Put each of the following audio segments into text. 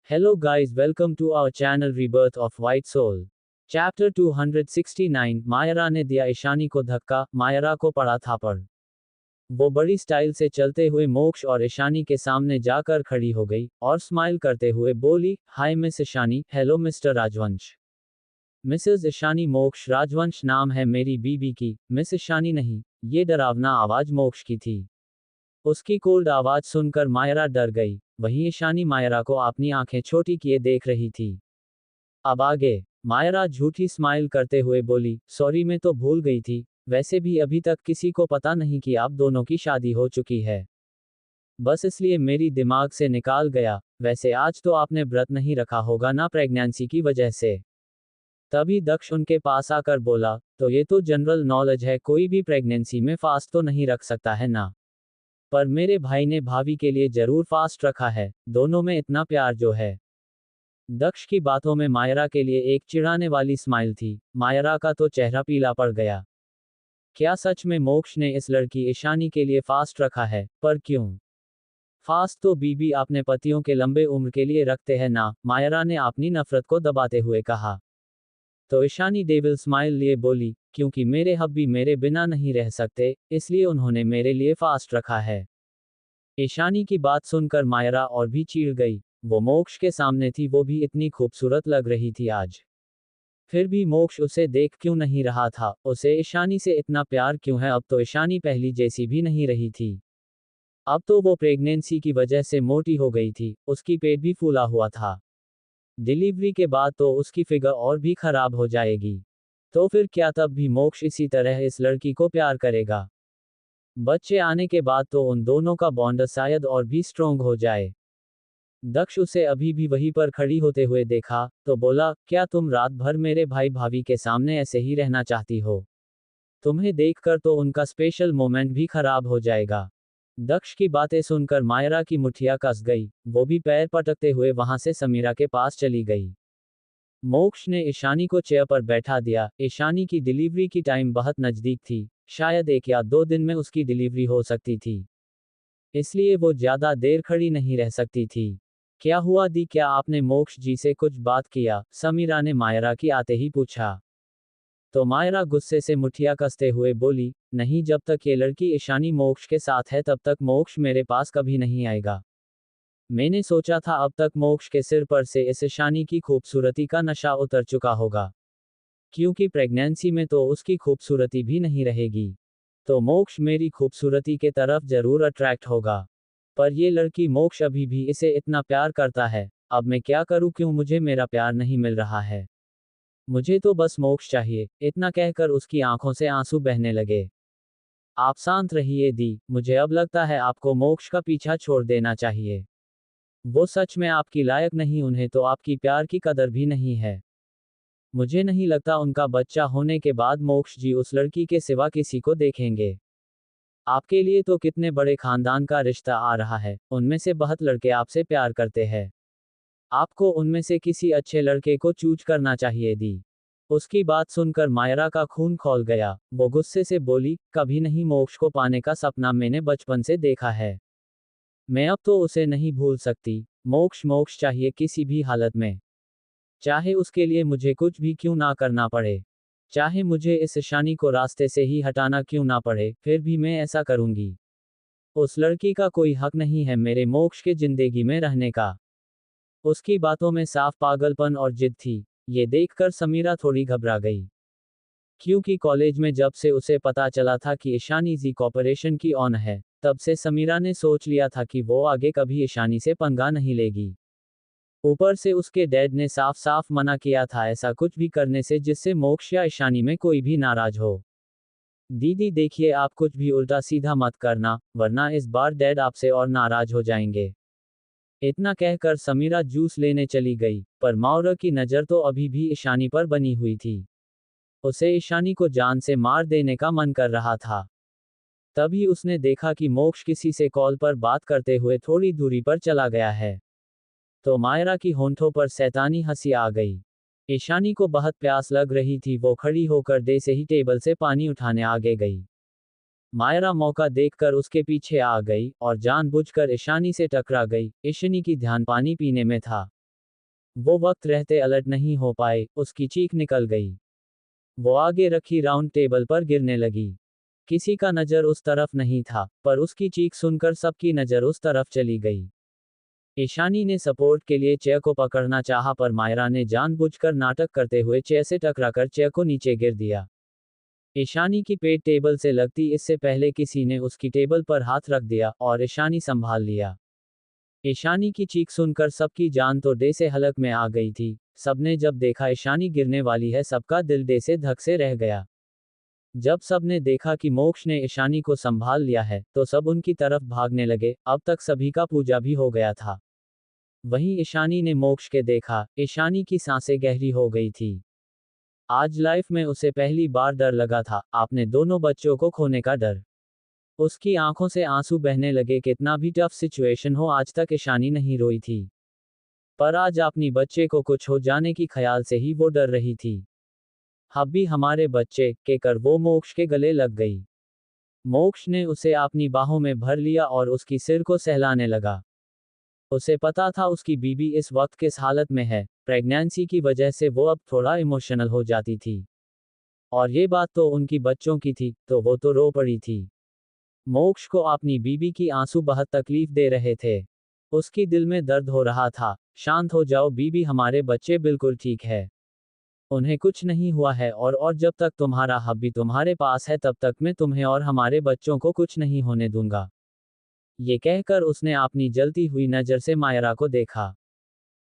Hello guys, welcome to our channel Rebirth of White Soul. Chapter 269 Myra ने दिया ईशानी को धक्का, मायरा को पड़ा थापड़। वो बड़ी स्टाइल से चलते हुए मोक्ष और ईशानी के सामने जाकर खड़ी हो गई और स्माइल करते हुए बोली, hi miss Ishani, hello mister राजवंश। मिसेस ईशानी मोक्ष राजवंश नाम है मेरी बीबी की, मिस ईशानी नहीं। ये डरावना आवाज मोक्ष की थी। उसकी कोल्ड आवाज सुनकर मायरा डर गई। वहीं ईशानी मायरा को अपनी आंखें छोटी किए देख रही थी। अब आगे, मायरा झूठी स्माइल करते हुए बोली, सॉरी मैं तो भूल गई थी, वैसे भी अभी तक किसी को पता नहीं कि आप दोनों की शादी हो चुकी है। बस इसलिए मेरी दिमाग से निकाल गया। वैसे आज तो आपने व्रत नहीं रखा होगा ना प्रेगनेंसी की वजह से। तभी दक्ष उनके पास आकर बोला, तो ये तो जनरल नॉलेज है, कोई भी प्रेगनेंसी में फास्ट तो नहीं रख सकता है ना। पर मेरे भाई ने भाभी के लिए जरूर फास्ट रखा है, दोनों में इतना प्यार जो है। दक्ष की बातों में मायरा के लिए एक चिढ़ाने वाली स्माइल थी। मायरा का तो चेहरा पीला पड़ गया। क्या सच में मोक्ष ने इस लड़की ईशानी के लिए फास्ट रखा है? पर क्यों? फास्ट तो बीबी अपने पतियों के लंबे उम्र के लिए रखते हैं ना, मायरा ने अपनी नफरत को दबाते हुए कहा। तो ईशानी डेविल स्माइल लिए बोली, क्योंकि मेरे हब्बी मेरे बिना नहीं रह सकते, इसलिए उन्होंने मेरे लिए फास्ट रखा है। ईशानी की बात सुनकर मायरा और भी चिढ़ गई। वो मोक्ष के सामने थी, वो भी इतनी खूबसूरत लग रही थी आज। फिर भी मोक्ष उसे देख क्यों नहीं रहा था? उसे ईशानी से इतना प्यार क्यों है? अब तो ईशानी पहली जैसी भी नहीं रही थी। अब तो वो प्रेगनेंसी की वजह से मोटी हो गई थी, उसकी पेट भी फूला हुआ था। डिलीवरी के बाद तो उसकी फिगर और भी खराब हो जाएगी। तो फिर क्या तब भी मोक्ष इसी तरह इस लड़की को प्यार करेगा? बच्चे आने के बाद तो उन दोनों का बॉन्ड शायद और भी स्ट्रोंग हो जाए। दक्ष उसे अभी भी वहीं पर खड़ी होते हुए देखा, तो बोला, क्या तुम रात भर मेरे भाई भाभी के सामने ऐसे ही रहना चाहती हो? तुम्हें देखकर तो उनका स्पेशल मोमेंट भी खराब हो जाएगा। दक्ष की बातें सुनकर मायरा की मुठिया कस गई। वो भी पैर पटकते हुए वहां से समीरा के पास चली गई। मोक्ष ने ईशानी को चेयर पर बैठा दिया। ईशानी की डिलीवरी की टाइम बहुत नजदीक थी, शायद 1 या 2 दिन में उसकी डिलीवरी हो सकती थी। इसलिए वो ज्यादा देर खड़ी नहीं रह सकती थी। क्या हुआ दी, क्या आपने मोक्ष जी से कुछ बात किया? समीरा ने मायरा की आते ही पूछा। तो मायरा गुस्से से मुठिया कसते हुए बोली, नहीं, जब तक ये लड़की ईशानी मोक्ष के साथ है तब तक मोक्ष मेरे पास कभी नहीं आएगा। मैंने सोचा था अब तक मोक्ष के सिर पर से इस ईशानी की खूबसूरती का नशा उतर चुका होगा, क्योंकि प्रेगनेंसी में तो उसकी खूबसूरती भी नहीं रहेगी। तो मोक्ष मेरी खूबसूरती के तरफ जरूर अट्रैक्ट होगा। पर ये लड़की मोक्ष अभी भी इसे इतना प्यार करता है। अब मैं क्या करूं, क्यों मुझे मेरा प्यार नहीं मिल रहा है? मुझे तो बस मोक्ष चाहिए। इतना कहकर उसकी आंखों से आंसू बहने लगे। आप शांत रहिए दी, मुझे अब लगता है आपको मोक्ष का पीछा छोड़ देना चाहिए। वो सच में आपकी लायक नहीं, उन्हें तो आपकी प्यार की कदर भी नहीं है। मुझे नहीं लगता उनका बच्चा होने के बाद मोक्ष जी उस लड़की के सिवा किसी को देखेंगे। आपके लिए तो कितने बड़े खानदान का रिश्ता आ रहा है, उनमें से बहुत लड़के आपसे प्यार करते हैं। आपको उनमें से किसी अच्छे लड़के को चूज करना चाहिए दी। उसकी बात सुनकर मायरा का खून खौल गया। वो गुस्से से बोली, कभी नहीं, मोक्ष को पाने का सपना मैंने बचपन से देखा है। मैं अब तो उसे नहीं भूल सकती। मोक्ष मोक्ष चाहिए किसी भी हालत में, चाहे उसके लिए मुझे कुछ भी क्यों ना करना पड़े, चाहे मुझे इस ईशानी को रास्ते से ही हटाना क्यों ना पड़े, फिर भी मैं ऐसा करूंगी। उस लड़की का कोई हक नहीं है मेरे मोक्ष के जिंदगी में रहने का। उसकी बातों में साफ पागलपन और जिद थी। ये देखकर समीरा थोड़ी घबरा गई, क्योंकि कॉलेज में जब से उसे पता चला था कि ईशानी जी कॉर्पोरेशन की ऑन है, तब से समीरा ने सोच लिया था कि वो आगे कभी ईशानी से पंगा नहीं लेगी। ऊपर से उसके डैड ने साफ साफ मना किया था ऐसा कुछ भी करने से जिससे मोक्ष या ईशानी में कोई भी नाराज हो। दीदी देखिए, आप कुछ भी उल्टा सीधा मत करना, वरना इस बार डैड आपसे और नाराज हो जाएंगे। इतना कहकर समीरा जूस लेने चली गई, पर माउरा की नज़र तो अभी भी ईशानी पर बनी हुई थी। उसे ईशानी को जान से मार देने का मन कर रहा था। तभी उसने देखा कि मोक्ष किसी से कॉल पर बात करते हुए थोड़ी दूरी पर चला गया है। तो मायरा की होंठों पर शैतानी हंसी आ गई। ईशानी को बहुत प्यास लग रही थी। वो खड़ी होकर दे से ही टेबल से पानी उठाने आगे गई। मायरा मौका देखकर उसके पीछे आ गई और जानबूझकर ईशानी से टकरा गई। ईशानी की ध्यान पानी पीने में था। वो वक्त रहते अलर्ट नहीं हो पाए, उसकी चीख निकल गई। वो आगे रखी राउंड टेबल पर गिरने लगी। किसी का नजर उस तरफ नहीं था, पर उसकी चीख सुनकर सबकी नजर उस तरफ चली गई। ईशानी ने सपोर्ट के लिए चेयर को पकड़ना चाहा, पर मायरा ने जानबूझकर नाटक करते हुए चेयर से टकराकर चेयर को नीचे गिर दिया। ईशानी की पेट टेबल से लगती इससे पहले किसी ने उसकी टेबल पर हाथ रख दिया और ईशानी संभाल लिया। ईशानी की चीख सुनकर सबकी जान तो डे से हलक में आ गई थी। सबने जब देखा ईशानी गिरने वाली है, सबका दिल डे से धक से रह गया। जब सबने देखा कि मोक्ष ने ईशानी को संभाल लिया है, तो सब उनकी तरफ भागने लगे। अब तक सभी का पूजा भी हो गया था। वहीं ईशानी ने मोक्ष के देखा, ईशानी की सांसें गहरी हो गई थी। आज लाइफ में उसे पहली बार डर लगा था, आपने दोनों बच्चों को खोने का डर। उसकी आंखों से आंसू बहने लगे। कितना भी टफ सिचुएशन हो, आज तक ईशानी नहीं रोई थी, पर आज अपनी बच्चे को कुछ हो जाने की ख्याल से ही वो डर रही थी। हब्बी हमारे बच्चे के कर वो मोक्ष के गले लग गई। मोक्ष ने उसे अपनी बाहों में भर लिया और उसकी सिर को सहलाने लगा। उसे पता था उसकी बीबी इस वक्त किस हालत में है। प्रेगनेंसी की वजह से वो अब थोड़ा इमोशनल हो जाती थी, और ये बात तो उनकी बच्चों की थी, तो वो तो रो पड़ी थी। मोक्ष को अपनी बीबी की आंसू बहुत तकलीफ दे रहे थे। उसकी दिल में दर्द हो रहा था। शांत हो जाओ बीबी, हमारे बच्चे बिल्कुल ठीक है, उन्हें कुछ नहीं हुआ है, और जब तक तुम्हारा हब्बी तुम्हारे पास है, तब तक मैं तुम्हें और हमारे बच्चों को कुछ नहीं होने दूंगा। ये कहकर उसने अपनी जलती हुई नजर से मायरा को देखा।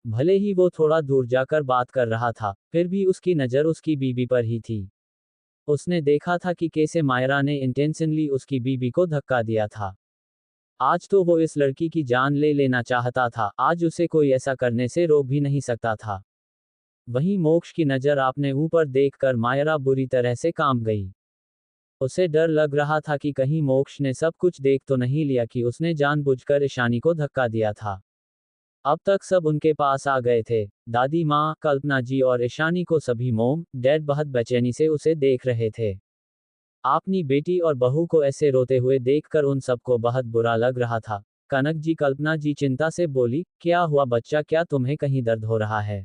भले ही वो थोड़ा दूर जाकर बात कर रहा था, फिर भी उसकी नजर उसकी बीबी पर ही थी। उसने देखा था कि कैसे मायरा ने इंटेंशनली उसकी बीबी को धक्का दिया था। आज तो वो इस लड़की की जान ले लेना चाहता था। आज उसे कोई ऐसा करने से रोक भी नहीं सकता था। वहीं मोक्ष की नजर आपने ऊपर देखकर मायरा बुरी तरह से कांप गई। उसे डर लग रहा था कि कहीं मोक्ष ने सब कुछ देख तो नहीं लिया कि उसने जानबूझकर ईशानी को धक्का दिया था। अब तक सब उनके पास आ गए थे। दादी माँ, कल्पना जी और ईशानी को सभी मोम डैड बहुत बेचैनी से उसे देख रहे थे। अपनी बेटी और बहू को ऐसे रोते हुए देखकर उन सबको बहुत बुरा लग रहा था। कनक जी, कल्पना जी चिंता से बोली, क्या हुआ बच्चा, क्या तुम्हें कहीं दर्द हो रहा है?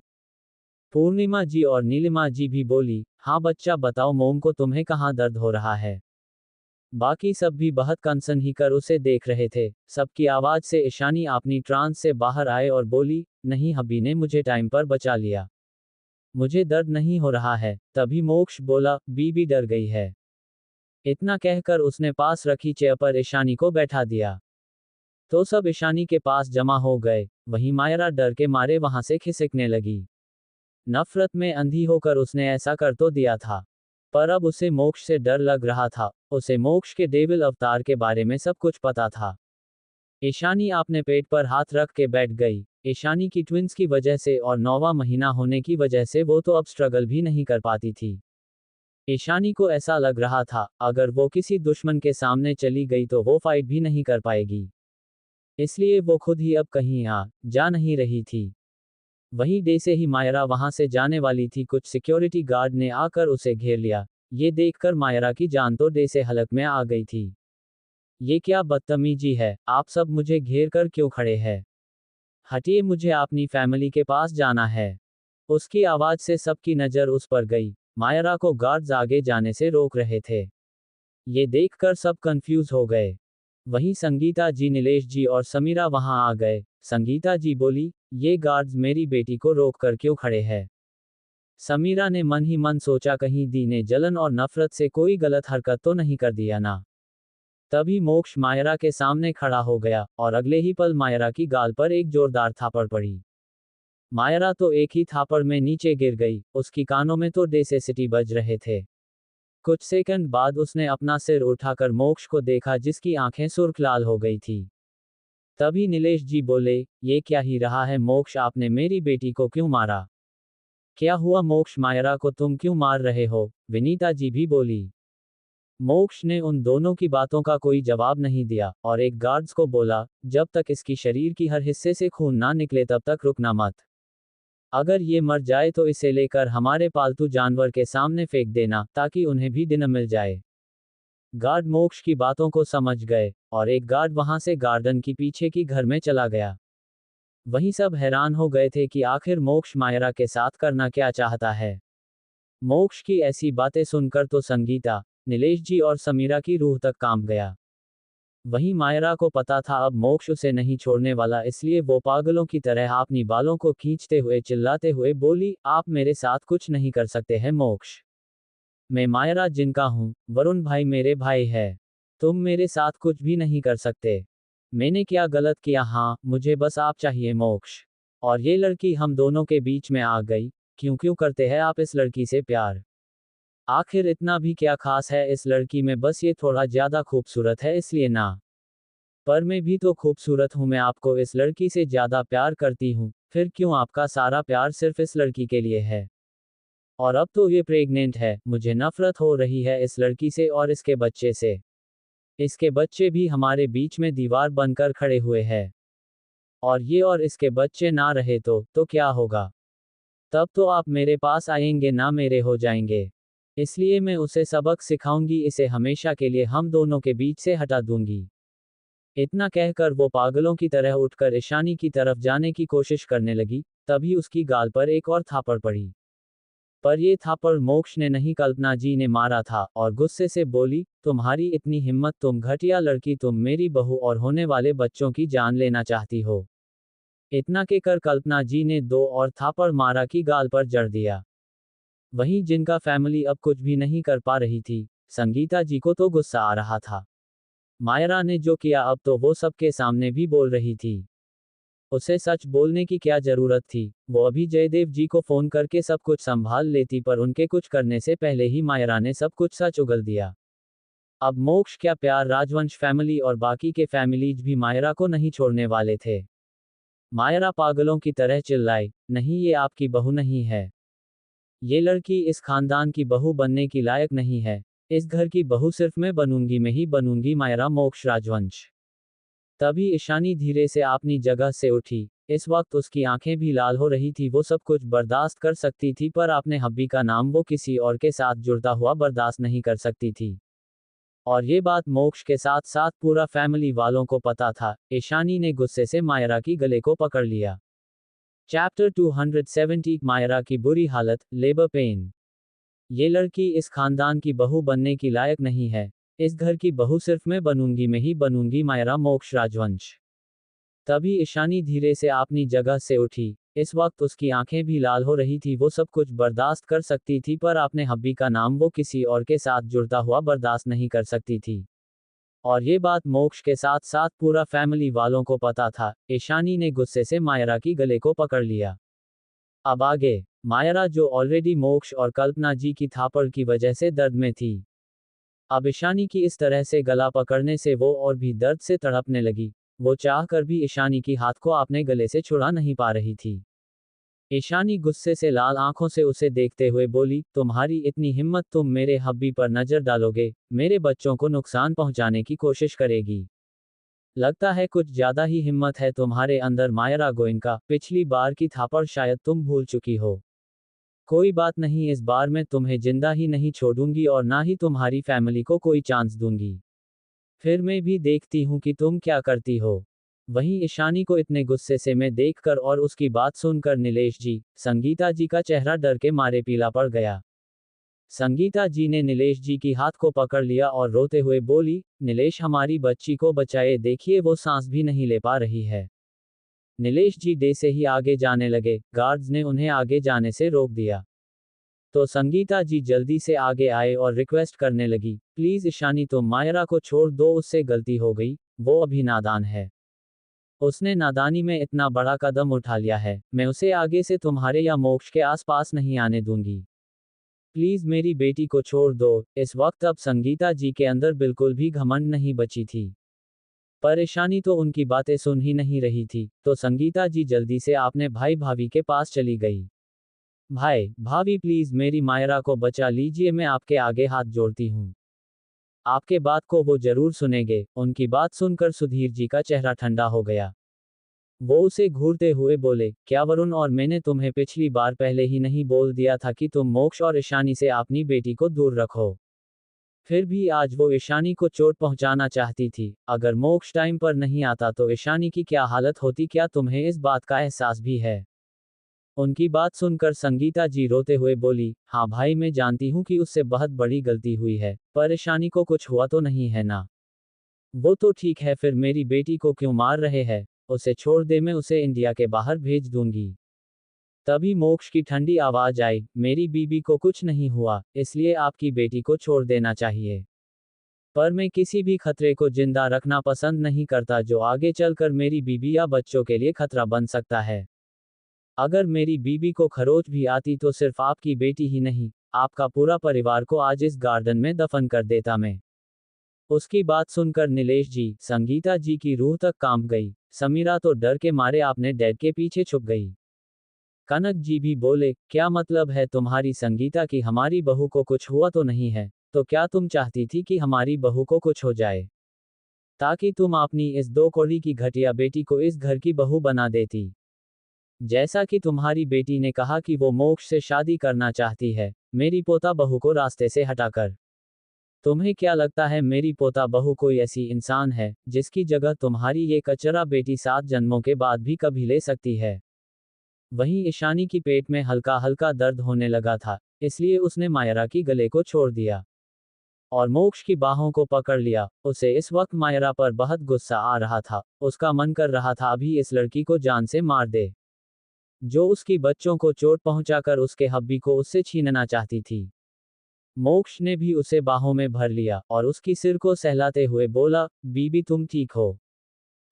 पूर्णिमा जी और नीलिमा जी भी बोली, हाँ बच्चा बताओ मोम को तुम्हें कहाँ दर्द हो रहा है? बाकी सब भी बहुत कंसर्न ही कर उसे देख रहे थे। सबकी आवाज से ईशानी अपनी ट्रांस से बाहर आए और बोली, नहीं हब्बी ने मुझे टाइम पर बचा लिया, मुझे दर्द नहीं हो रहा है। तभी मोक्ष बोला, बीबी डर गई है। इतना कहकर उसने पास रखी चेयर पर ईशानी को बैठा दिया। तो सब ईशानी के पास जमा हो गए। वहीं मायरा डर के मारे वहां से खिसकने लगी। नफरत में अंधी होकर उसने ऐसा कर तो दिया था, पर अब उसे मोक्ष से डर लग रहा था। उसे मोक्ष के डेविल अवतार के बारे में सब कुछ पता था। ईशानी अपने पेट पर हाथ रख के बैठ गई। ईशानी की ट्विंस की वजह से और 9वां महीना होने की वजह से वो तो अब स्ट्रगल भी नहीं कर पाती थी। ईशानी को ऐसा लग रहा था, अगर वो किसी दुश्मन के सामने चली गई तो वो फाइट भी नहीं कर पाएगी। इसलिए वो खुद ही अब कहीं आ जा नहीं रही थी। वहीं डे से ही मायरा वहां से जाने वाली थी। कुछ सिक्योरिटी गार्ड ने आकर उसे घेर लिया। ये देखकर मायरा की जान तो डे से हलक में आ गई थी। ये क्या बदतमीजी है, आप सब मुझे घेर कर क्यों खड़े हैं? हटिए, मुझे अपनी फैमिली के पास जाना है। उसकी आवाज से सबकी नजर उस पर गई। मायरा को गार्ड्स आगे जाने से रोक रहे थे। ये देखकर सब कंफ्यूज हो गए। वहीं संगीता जी, नीलेश जी और समीरा वहां आ गए। संगीता जी बोली, ये गार्ड्स मेरी बेटी को रोक कर क्यों खड़े हैं? समीरा ने मन ही मन सोचा, कहीं दी ने जलन और नफरत से कोई गलत हरकत तो नहीं कर दिया ना। तभी मोक्ष मायरा के सामने खड़ा हो गया, और अगले ही पल मायरा की गाल पर एक जोरदार थापड़ पड़ी। मायरा तो एक ही थापड़ में नीचे गिर गई। उसकी कानों में तो डेसेसिटी बज रहे थे। कुछ सेकंड बाद उसने अपना सिर उठाकर मोक्ष को देखा, जिसकी आंखें सुर्ख लाल हो गई थी। तभी नीलेश जी बोले, ये क्या ही रहा है मोक्ष, आपने मेरी बेटी को क्यों मारा? क्या हुआ मोक्ष, मायरा को तुम क्यों मार रहे हो? विनीता जी भी बोली। मोक्ष ने उन दोनों की बातों का कोई जवाब नहीं दिया, और एक गार्ड्स को बोला, जब तक इसकी शरीर की हर हिस्से से खून ना निकले तब तक रुकना मत। अगर ये मर जाए तो इसे लेकर हमारे पालतू जानवर के सामने फेंक देना, ताकि उन्हें भी डिनर मिल जाए। गार्ड मोक्ष की बातों को समझ गए, और एक गार्ड वहां से गार्डन की पीछे की घर में चला गया। वहीं सब हैरान हो गए थे कि आखिर मोक्ष मायरा के साथ करना क्या चाहता है। मोक्ष की ऐसी बातें सुनकर तो संगीता, नीलेश जी और समीरा की रूह तक कांप गया। वहीं मायरा को पता था अब मोक्ष उसे नहीं छोड़ने वाला, इसलिए वो पागलों की तरह अपनी बालों को खींचते हुए चिल्लाते हुए बोली, आप मेरे साथ कुछ नहीं कर सकते हैं मोक्ष। मैं मायरा जिनका हूँ, वरुण भाई मेरे भाई है। तुम मेरे साथ कुछ भी नहीं कर सकते। मैंने क्या गलत किया? हाँ, मुझे बस आप चाहिए मोक्ष। और ये लड़की हम दोनों के बीच में आ गई। क्यों क्यों करते हैं आप इस लड़की से प्यार? आखिर इतना भी क्या खास है इस लड़की में? बस ये थोड़ा ज्यादा खूबसूरत है इसलिए ना। पर मैं भी तो खूबसूरत हूँ, मैं आपको इस लड़की से ज्यादा प्यार करती हूँ, फिर क्यों आपका सारा प्यार सिर्फ इस लड़की के लिए है? और अब तो ये प्रेग्नेंट है, मुझे नफरत हो रही है इस लड़की से और इसके बच्चे से। इसके बच्चे भी हमारे बीच में दीवार बनकर खड़े हुए हैं। और इसके बच्चे ना रहे तो क्या होगा? तब तो आप मेरे पास आएंगे ना मेरे हो जाएंगे। इसलिए मैं उसे सबक सिखाऊंगी, इसे हमेशा के लिए हम दोनों के बीच से हटा दूंगी। इतना कहकर वो पागलों की तरह उठकर ईशानी की तरफ जाने की कोशिश करने लगी, तभी उसकी गाल पर एक और थापड़ पड़ी। पर ये थापड़ मोक्ष ने नहीं, कल्पना जी ने मारा था और गुस्से से बोली, तुम्हारी इतनी हिम्मत, तुम घटिया लड़की, तुम मेरी बहू और होने वाले बच्चों की जान लेना चाहती हो। इतना कहकर कल्पना जी ने दो और थापड़ मारा की गाल पर जड़ दिया। वहीं जिनका फैमिली अब कुछ भी नहीं कर पा रही थी, संगीता जी को तो गुस्सा आ रहा था। मायरा ने जो किया अब तो वो सबके सामने भी बोल रही थी। उसे सच बोलने की क्या जरूरत थी? वो अभी जयदेव जी को फोन करके सब कुछ संभाल लेती, पर उनके कुछ करने से पहले ही मायरा ने सब कुछ सच उगल दिया। अब मोक्ष क्या प्यार, राजवंश फैमिली और बाकी के फैमिलीज भी मायरा को नहीं छोड़ने वाले थे। मायरा पागलों की तरह चिल्लाई, नहीं ये आपकी बहू नहीं है। ये लड़की इस खानदान की बहू बनने की लायक नहीं है। इस घर की बहू सिर्फ मैं बनूंगी, मैं ही बनूंगी मायरा मोक्ष राजवंश। तभी ईशानी धीरे से अपनी जगह से उठी। इस वक्त उसकी आंखें भी लाल हो रही थी, वो सब कुछ बर्दाश्त कर सकती थी पर अपने हब्बी का नाम वो किसी और के साथ जुड़ता हुआ बर्दाश्त नहीं कर सकती थी। और ये बात मोक्ष के साथ साथ पूरा फैमिली वालों को पता था। ईशानी ने गुस्से से मायरा की गले को पकड़ लिया। चैप्टर 270, मायरा की बुरी हालत, लेबर पेन। ये लड़की इस खानदान की बहू बनने की लायक नहीं है। इस घर की बहू सिर्फ मैं बनूंगी, मैं ही बनूंगी मायरा मोक्ष राजवंश। तभी ईशानी धीरे से अपनी जगह से उठी। इस वक्त उसकी आंखें भी लाल हो रही थी, वो सब कुछ बर्दाश्त कर सकती थी पर अपने हब्बी का नाम वो किसी और के साथ जुड़ता हुआ बर्दाश्त नहीं कर सकती थी। और ये बात मोक्ष के साथ साथ पूरा फैमिली वालों को पता था। ईशानी ने गुस्से से मायरा की गले को पकड़ लिया। अब आगे, मायरा जो ऑलरेडी मोक्ष और कल्पना जी की थापड़ की वजह से दर्द में थी, अब ईशानी की इस तरह से गला पकड़ने से वो और भी दर्द से तड़पने लगी। वो चाह कर भी ईशानी की हाथ को अपने गले से छुड़ा नहीं पा रही थी। ईशानी गुस्से से लाल आंखों से उसे देखते हुए बोली, तुम्हारी इतनी हिम्मत, तुम मेरे हब्बी पर नजर डालोगे, मेरे बच्चों को नुकसान पहुंचाने की कोशिश करेगी। लगता है कुछ ज्यादा ही हिम्मत है तुम्हारे अंदर मायरा गोयनका, पिछली बार की थापड़ शायद तुम भूल चुकी हो। कोई बात नहीं, इस बार मैं तुम्हें जिंदा ही नहीं छोड़ूंगी और ना ही तुम्हारी फैमिली को कोई चांस दूंगी। फिर मैं भी देखती हूँ कि तुम क्या करती हो। वहीं ईशानी को इतने गुस्से से मैं देखकर और उसकी बात सुनकर नीलेश जी, संगीता जी का चेहरा डर के मारे पीला पड़ गया। संगीता जी ने नीलेश जी की हाथ को पकड़ लिया और रोते हुए बोली, नीलेश हमारी बच्ची को बचाए, देखिए वो सांस भी नहीं ले पा रही है। नीलेश जी डे से ही आगे जाने लगे, गार्ड्स ने उन्हें आगे जाने से रोक दिया। तो संगीता जी जल्दी से आगे आए और रिक्वेस्ट करने लगी, प्लीज ईशानी तुम मायरा को छोड़ दो, उससे गलती हो गई, वो अभी नादान है। उसने नादानी में इतना बड़ा कदम उठा लिया है, मैं उसे आगे से तुम्हारे या मोक्ष के आसपास नहीं आने दूंगी। प्लीज मेरी बेटी को छोड़ दो। इस वक्त अब संगीता जी के अंदर बिल्कुल भी घमंड नहीं बची थी। परेशानी तो उनकी बातें सुन ही नहीं रही थी, तो संगीता जी जल्दी से अपने भाई भाभी के पास चली गई। भाई भाभी प्लीज मेरी मायरा को बचा लीजिए, मैं आपके आगे हाथ जोड़ती हूँ। आपके बात को वो जरूर सुनेंगे। उनकी बात सुनकर सुधीर जी का चेहरा ठंडा हो गया। वो उसे घूरते हुए बोले, क्या वरुण, और मैंने तुम्हें पिछली बार पहले ही नहीं बोल दिया था कि तुम मोक्ष और ईशानी से अपनी बेटी को दूर रखो? फिर भी आज वो ईशानी को चोट पहुंचाना चाहती थी। अगर मोक्ष टाइम पर नहीं आता तो ईशानी की क्या हालत होती, क्या तुम्हें इस बात का एहसास भी है? उनकी बात सुनकर संगीता जी रोते हुए बोली, हाँ भाई, मैं जानती हूँ कि उससे बहुत बड़ी गलती हुई है, पर ईशानी को कुछ हुआ तो नहीं है ना? वो तो ठीक है, फिर मेरी बेटी को क्यों मार रहे हैं? उसे छोड़ दे, मैं उसे इंडिया के बाहर भेज दूंगी। तभी मोक्ष की ठंडी आवाज आई, मेरी बीबी को कुछ नहीं हुआ, इसलिए आपकी बेटी को छोड़ देना चाहिए। पर मैं किसी भी खतरे को जिंदा रखना पसंद नहीं करता जो आगे चलकर मेरी बीबी या बच्चों के लिए खतरा बन सकता है। अगर मेरी बीबी को खरोच भी आती तो सिर्फ आपकी बेटी ही नहीं, आपका पूरा परिवार को आज इस गार्डन में दफन कर देता मैं। उसकी बात सुनकर नीलेश जी, संगीता जी की रूह तक कांप गई। समीरा तो डर के मारे अपने डैड के पीछे छुप गई। कनक जी भी बोले, क्या मतलब है तुम्हारी संगीता की, हमारी बहू को कुछ हुआ तो नहीं है? तो क्या तुम चाहती थी कि हमारी बहू को कुछ हो जाए, ताकि तुम अपनी इस दो कौड़ी की घटिया बेटी को इस घर की बहू बना देती? जैसा कि तुम्हारी बेटी ने कहा कि वो मोक्ष से शादी करना चाहती है, मेरी पोता बहू को रास्ते से हटाकर। तुम्हें क्या लगता है मेरी पोता बहू कोई ऐसी इंसान है जिसकी जगह तुम्हारी ये कचरा बेटी 7 जन्मों के बाद भी कभी ले सकती है? वहीं ईशानी की पेट में हल्का हल्का दर्द होने लगा था, इसलिए उसने मायरा की गले को छोड़ दिया और मोक्ष की बाहों को पकड़ लिया। उसे इस वक्त मायरा पर बहुत गुस्सा आ रहा था। उसका मन कर रहा था अभी इस लड़की को जान से मार दे, जो उसकी बच्चों को चोट पहुंचाकर उसके हब्बी को उससे छीनना चाहती थी। मोक्ष ने भी उसे बाहों में भर लिया और उसकी सिर को सहलाते हुए बोला, बीबी तुम ठीक हो?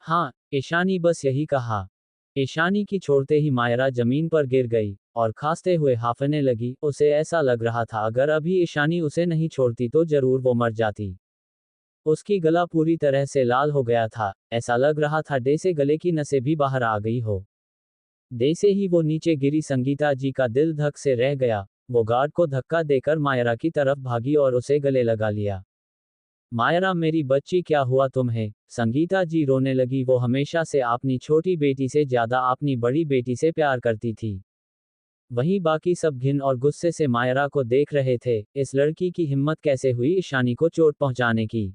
हाँ, ईशानी बस यही कहा। ईशानी की छोड़ते ही मायरा जमीन पर गिर गई और खांसते हुए हांफने लगी। उसे ऐसा लग रहा था अगर अभी ईशानी उसे नहीं छोड़ती तो जरूर वो मर जाती। उसकी गला पूरी तरह से लाल हो गया था, ऐसा लग रहा था जैसे गले की नसें भी बाहर आ गई हो। जैसे ही वो नीचे गिरी संगीता जी का दिल धक से रह गया। वो गार्ड को धक्का देकर मायरा की तरफ भागी और उसे गले लगा लिया। मायरा मेरी बच्ची, क्या हुआ तुम्हें? संगीता जी रोने लगी। वो हमेशा से अपनी छोटी बेटी से ज्यादा अपनी बड़ी बेटी से प्यार करती थी। वहीं बाकी सब घिन और गुस्से से मायरा को देख रहे थे। इस लड़की की हिम्मत कैसे हुई ईशानी को चोट पहुंचाने की?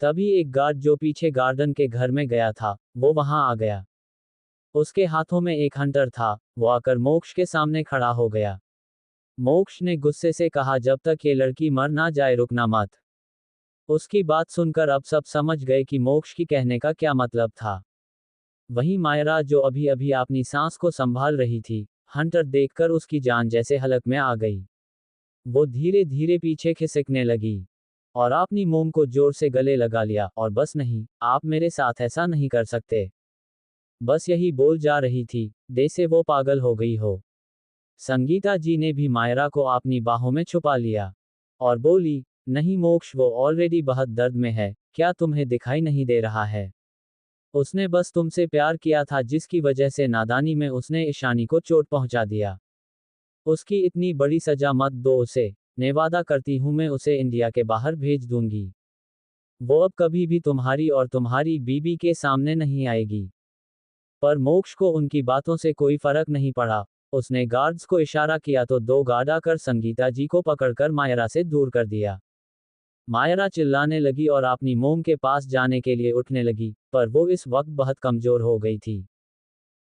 तभी एक गार्ड जो पीछे गार्डन के घर में गया था, वो वहां आ गया। उसके हाथों में एक हंटर था। वो आकर मोक्ष के सामने खड़ा हो गया। मोक्ष ने गुस्से से कहा, जब तक ये लड़की मर ना जाए रुकना मत। उसकी बात सुनकर अब सब समझ गए कि मोक्ष की कहने का क्या मतलब था। वहीं मायरा जो अभी अभी अपनी सांस को संभाल रही थी, हंटर देखकर उसकी जान जैसे हलक में आ गई। वो धीरे धीरे पीछे खिसकने लगी और अपनी मोम को जोर से गले लगा लिया और बस नहीं, आप मेरे साथ ऐसा नहीं कर सकते, बस यही बोल जा रही थी, जैसे वो पागल हो गई हो। संगीता जी ने भी मायरा को अपनी बाहों में छुपा लिया और बोली, नहीं मोक्ष, वो ऑलरेडी बहुत दर्द में है, क्या तुम्हें दिखाई नहीं दे रहा है? उसने बस तुमसे प्यार किया था, जिसकी वजह से नादानी में उसने ईशानी को चोट पहुंचा दिया। उसकी इतनी बड़ी सजा मत दो उसे। मैं वादा करती हूं मैं उसे इंडिया के बाहर भेज दूंगी। वो अब कभी भी तुम्हारी और तुम्हारी बीबी के सामने नहीं आएगी। पर मोक्ष को उनकी बातों से कोई फर्क नहीं पड़ा। उसने गार्ड्स को इशारा किया तो 2 गार्ड आकर संगीता जी को पकड़कर मायरा से दूर कर दिया। मायरा चिल्लाने लगी और अपनी मोम के पास जाने के लिए उठने लगी, पर वो इस वक्त बहुत कमजोर हो गई थी,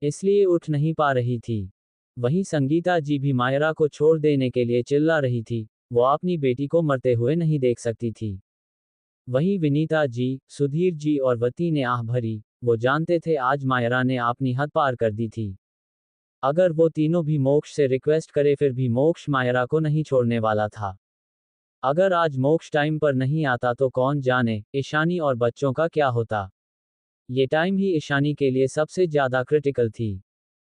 इसलिए उठ नहीं पा रही थी। वहीं संगीता जी भी मायरा को छोड़ देने के लिए चिल्ला रही थी। वो अपनी बेटी को मरते हुए नहीं देख सकती थी। वहीं विनीता जी, सुधीर जी और वती ने आह भरी। वो जानते थे आज मायरा ने अपनी हद पार कर दी थी। अगर वो तीनों भी मोक्ष से रिक्वेस्ट करे फिर भी मोक्ष मायरा को नहीं छोड़ने वाला था। अगर आज मोक्ष टाइम पर नहीं आता तो कौन जाने ईशानी और बच्चों का क्या होता। ये टाइम ही ईशानी के लिए सबसे ज्यादा क्रिटिकल थी।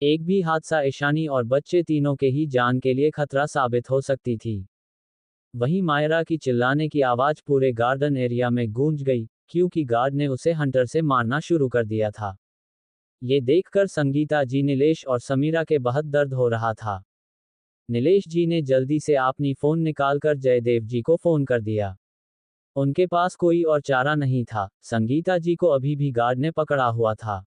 एक भी हादसा ईशानी और बच्चे तीनों के ही जान के लिए खतरा साबित हो सकती थी। वहीं मायरा की चिल्लाने की आवाज पूरे गार्डन एरिया में गूंज गई, क्योंकि गार्ड ने उसे हंटर से मारना शुरू कर दिया था। ये देखकर संगीता जी, नीलेश और समीरा के बहुत दर्द हो रहा था। नीलेश जी ने जल्दी से अपनी फोन निकालकर जयदेव जी को फोन कर दिया। उनके पास कोई और चारा नहीं था, संगीता जी को अभी भी गार्ड ने पकड़ा हुआ था।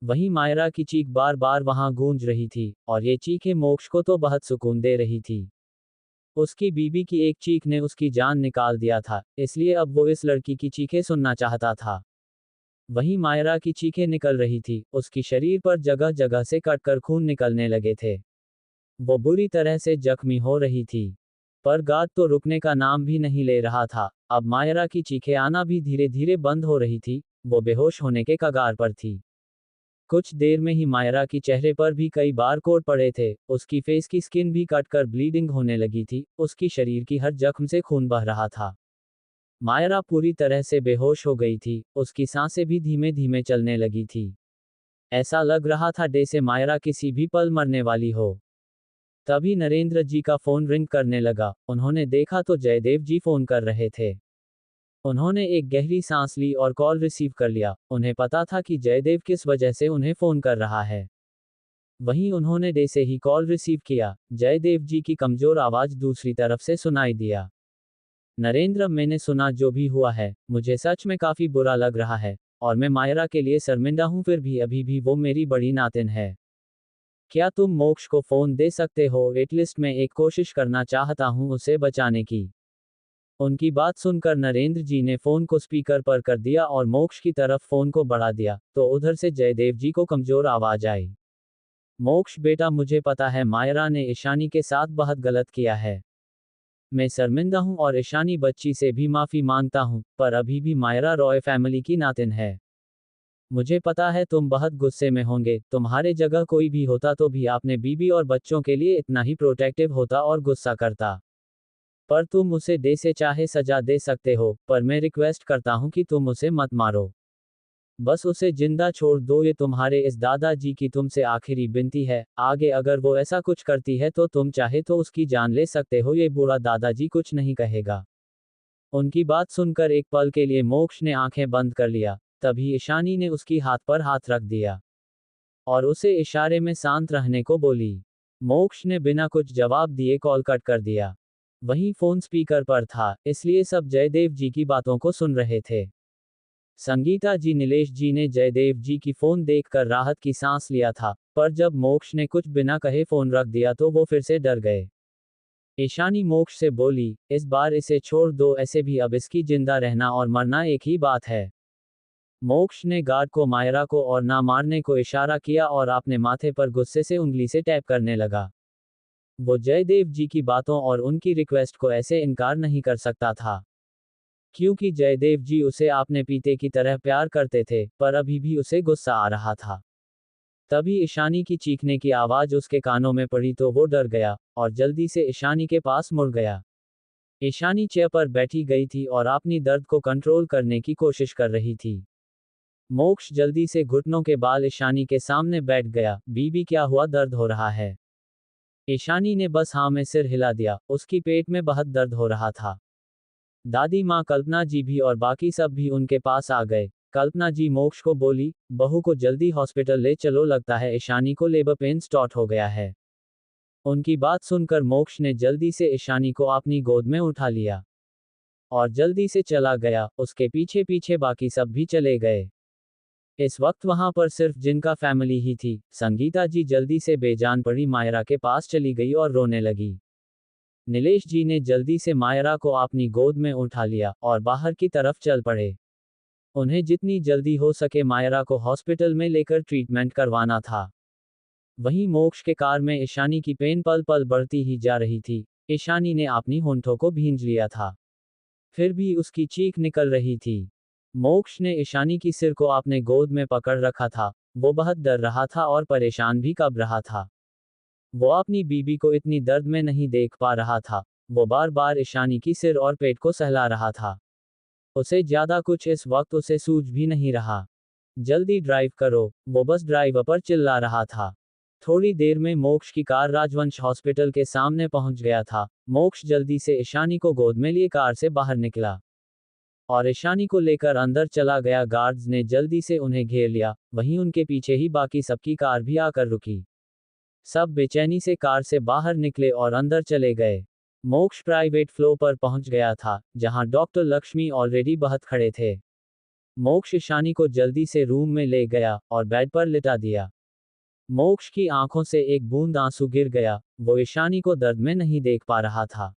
वहीं मायरा की चीख बार बार वहां गूंज रही थी और ये चीखें मोक्ष को तो बहुत सुकून दे रही थी। उसकी बीबी की एक चीख ने उसकी जान निकाल दिया था, इसलिए अब वो इस लड़की की चीखें सुनना चाहता था। वहीं मायरा की चीखें निकल रही थी, उसकी शरीर पर जगह जगह से कटकर खून निकलने लगे थे। वो बुरी तरह से जख्मी हो रही थी। पर गार्ड तो रुकने का नाम भी नहीं ले रहा था। अब मायरा की चीखें आना भी धीरे धीरे बंद हो रही थी, वो बेहोश होने के कगार पर थी। कुछ देर में ही मायरा की चेहरे पर भी कई बार कोट पड़े थे, उसकी फेस की स्किन भी कटकर ब्लीडिंग होने लगी थी, उसकी शरीर की हर जख्म से खून बह रहा था। मायरा पूरी तरह से बेहोश हो गई थी, उसकी सांसें भी धीमे धीमे चलने लगी थी। ऐसा लग रहा था जैसे मायरा किसी भी पल मरने वाली हो। तभी नरेंद्र जी का फोन रिंग करने लगा, उन्होंने देखा तो जयदेव जी फोन कर रहे थे। उन्होंने एक गहरी सांस ली और कॉल रिसीव कर लिया, उन्हें पता था कि जयदेव किस वजह से उन्हें फोन कर रहा है। वहीं उन्होंने जैसे ही कॉल रिसीव किया, जयदेव जी की कमजोर आवाज दूसरी तरफ से सुनाई दिया। नरेंद्र, मैंने सुना जो भी हुआ है, मुझे सच में काफी बुरा लग रहा है, और मैं मायरा के लिए शर्मिंदा हूं, फिर भी अभी भी वो मेरी बड़ी नातिन है। क्या तुम मोक्ष को फोन दे सकते हो? एटलीस्ट मैं एक कोशिश करना चाहता हूं उसे बचाने की। उनकी बात सुनकर नरेंद्र जी ने फोन को स्पीकर पर कर दिया और मोक्ष की तरफ फोन को बढ़ा दिया, तो उधर से जयदेव जी को कमजोर आवाज आई। मोक्ष बेटा, मुझे पता है मायरा ने ईशानी के साथ बहुत गलत किया है। मैं शर्मिंदा हूं और ईशानी बच्ची से भी माफी मांगता हूं, पर अभी भी मायरा रॉय फैमिली की नातिन है। मुझे पता है तुम बहुत गुस्से में होंगे, तुम्हारे जगह कोई भी होता तो भी अपने बीबी और बच्चों के लिए इतना ही प्रोटेक्टिव होता और गुस्सा करता। पर तुम उसे जैसे चाहे सजा दे सकते हो, पर मैं रिक्वेस्ट करता हूं कि तुम उसे मत मारो। बस उसे जिंदा छोड़ दो, ये तुम्हारे इस दादाजी की तुमसे आखिरी विनती है। आगे अगर वो ऐसा कुछ करती है तो तुम चाहे तो उसकी जान ले सकते हो, ये बूढ़ा दादाजी कुछ नहीं कहेगा। उनकी बात सुनकर एक पल के लिए मोक्ष ने आंखें बंद कर लिया, तभी ईशानी ने उसकी हाथ पर हाथ रख दिया और उसे इशारे में शांत रहने को बोली। मोक्ष ने बिना कुछ जवाब दिए कॉल कट कर दिया। वहीं फोन स्पीकर पर था, इसलिए सब जयदेव जी की बातों को सुन रहे थे। संगीता जी, नीलेश जी ने जयदेव जी की फोन देखकर राहत की सांस लिया था, पर जब मोक्ष ने कुछ बिना कहे फोन रख दिया तो वो फिर से डर गए। ईशानी मोक्ष से बोली, इस बार इसे छोड़ दो, ऐसे भी अब इसकी जिंदा रहना और मरना एक ही बात है। मोक्ष ने गार्ड को मायरा को और ना मारने को इशारा किया और अपने माथे पर गुस्से से उंगली से टैप करने लगा। वो जयदेव जी की बातों और उनकी रिक्वेस्ट को ऐसे इनकार नहीं कर सकता था, क्योंकि जयदेव जी उसे अपने पीते की तरह प्यार करते थे, पर अभी भी उसे गुस्सा आ रहा था। तभी ईशानी की चीखने की आवाज उसके कानों में पड़ी तो वो डर गया और जल्दी से ईशानी के पास मुड़ गया। ईशानी चेयर पर बैठी गई थी और अपनी दर्द को कंट्रोल करने की कोशिश कर रही थी। मोक्ष जल्दी से घुटनों के बाल ईशानी के सामने बैठ गया। बीबी, क्या हुआ? दर्द हो रहा है? ईशानी ने बस हाँ में सिर हिला दिया, उसकी पेट में बहुत दर्द हो रहा था। दादी माँ कल्पना जी भी और बाकी सब भी उनके पास आ गए। कल्पना जी मोक्ष को बोली, बहू को जल्दी हॉस्पिटल ले चलो, लगता है ईशानी को लेबर पेन स्टार्ट हो गया है। उनकी बात सुनकर मोक्ष ने जल्दी से ईशानी को अपनी गोद में उठा लिया और जल्दी से चला गया, उसके पीछे पीछे बाकी सब भी चले गए। इस वक्त वहां पर सिर्फ जिनका फैमिली ही थी। संगीता जी जल्दी से बेजान पड़ी मायरा के पास चली गई और रोने लगी। नीलेश जी ने जल्दी से मायरा को अपनी गोद में उठा लिया और बाहर की तरफ चल पड़े। उन्हें जितनी जल्दी हो सके मायरा को हॉस्पिटल में लेकर ट्रीटमेंट करवाना था। वहीं मोक्ष के कार में ईशानी की पेन पल पल बढ़ती ही जा रही थी। ईशानी ने अपनी होंठों को भींच लिया था, फिर भी उसकी चीख निकल रही थी। मोक्ष ने ईशानी की सिर को अपने गोद में पकड़ रखा था। वो बहुत डर रहा था और परेशान भी कब रहा था। वो अपनी बीबी को इतनी दर्द में नहीं देख पा रहा था। वो बार बार ईशानी की सिर और पेट को सहला रहा था। उसे ज्यादा कुछ इस वक्त उसे सूझ भी नहीं रहा। जल्दी ड्राइव करो, वो बस ड्राइवर पर चिल्ला रहा था। थोड़ी देर में मोक्ष की कार राजवंश हॉस्पिटल के सामने पहुंच गया था। मोक्ष जल्दी से ईशानी को गोद में लिए कार से बाहर निकला और ईशानी को लेकर अंदर चला गया। गार्ड्स ने जल्दी से उन्हें घेर लिया, वहीं उनके पीछे ही बाकी सबकी कार भी आकर रुकी। सब बेचैनी से कार से बाहर निकले और अंदर चले गए। मोक्ष प्राइवेट फ्लो पर पहुंच गया था, जहां डॉक्टर लक्ष्मी ऑलरेडी बहुत खड़े थे। मोक्ष ईशानी को जल्दी से रूम में ले गया और बेड पर लिटा दिया। मोक्ष की आंखों से एक बूंद आंसू गिर गया, वो ईशानी को दर्द में नहीं देख पा रहा था।